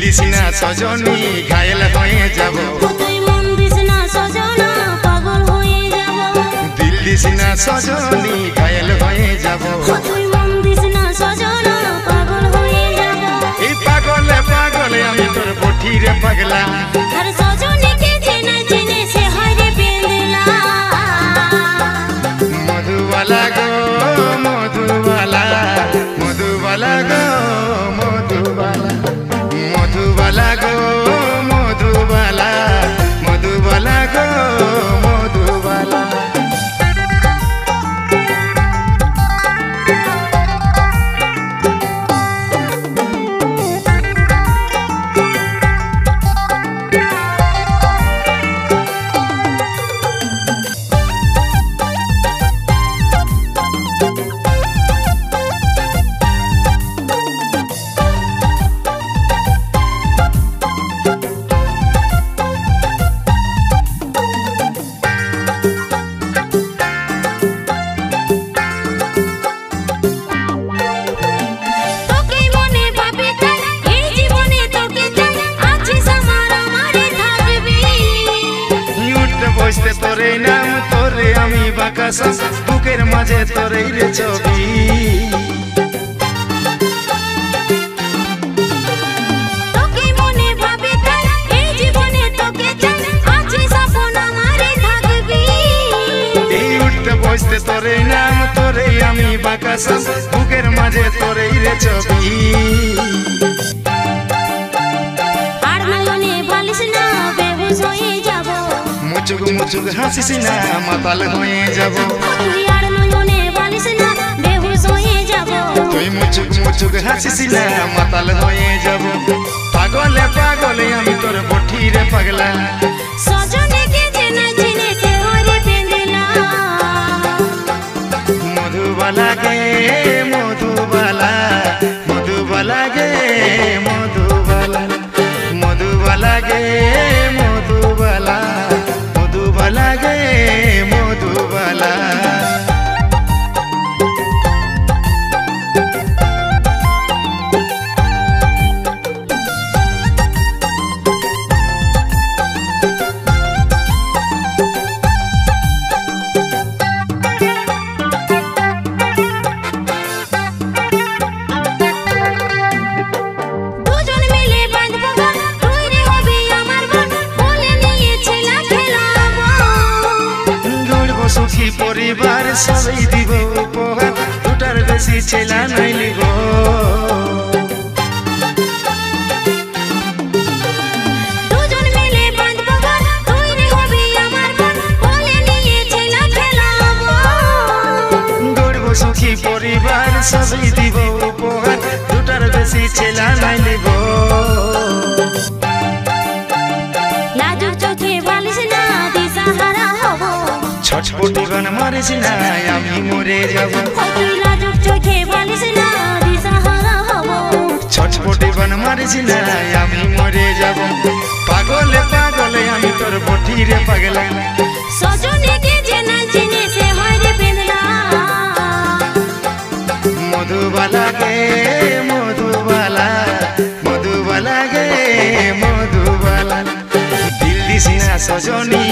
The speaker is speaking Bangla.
দিস না সজনী ঘায়েল হয়ে যাব তুই মন দিস না সজনা পাগল হয়ে যাব দিল দিস না সজনী ঘায়েল হয়ে যাব তুই মন দিস না সজনা পাগল হয়ে যাব এই পাগলে পাগলে আমি তোর বঠি রে পাগলা আর সজনীকে চেনে চেনে সে হয় রে পেন্দলা মধুবালা গো মধুবালা মধুবালা গো মধুবালা মধুবালা গো মধুবালা মধুবালা গো মধুবালা বসতে তোরে নাম তোরে আমি বাকাসা বুকের মাঝে তোরে রে ছবি তোকে মনে ভাবে তাই এই জীবনে তোকে চাই আছে স্বপ্ন আমারে থাকবি এই উঠতে বসতে তোরে নাম তোরে আমি বাকাসা বুকের মাঝে তোরে রে ছবি আর নয়নে ভালিস না বেহুশ হয়ে যাব মুচুক মুচুক হাসিস না মাতাল হয়ে যাব তুই আর নয়নে ভালিস না বেহুশ হয়ে যাব তুই মুচুক মুচুক হাসিস না মাতাল হয়ে যাব পাগলে পাগলে আমি তোর বঠি রে পাগলা সজনীকে চেনে চেনে সে হয় রে পেন্দলা মধুবালা গে মধুবালা মধুবালা গে মধুবালা মধুবালা গে মধুবালা মধুবালা গে মধুবালা দুজন মিলে বাঁধব গান তুই রে হবি আমার মন বলে নিয়েছিলা খেলাবো গড়ব সুখী পরিবার সবাই দিব উপহার দুটার বেশি ছেলা নাই লিব দুজন মিলে বাঁধব গান তুই রে হবি আমার মন বলে নিয়েছিলা খেলাবো গড়ব সুখী পরিবার সবাই দিব উপহার দুটার বেশি ছেলা নাই লিব লাজুক চোখে বালিস না দিশাহারা হব ছটপটি গান মারিস না আমি মরে যাব তুই লাজুক চোখে বালিস না দিশাহারা হব ছটপটি গান মারিস না আমি মরে যাব পাগলে পাগলে আমি তোর বঠি রে পাগলা সজনীকে চেনে চেনে সে হয় রে পেন্দলা মধুবালা গে মধুবালা মধুবালা গে মধুবালা দিল দিস না সজনী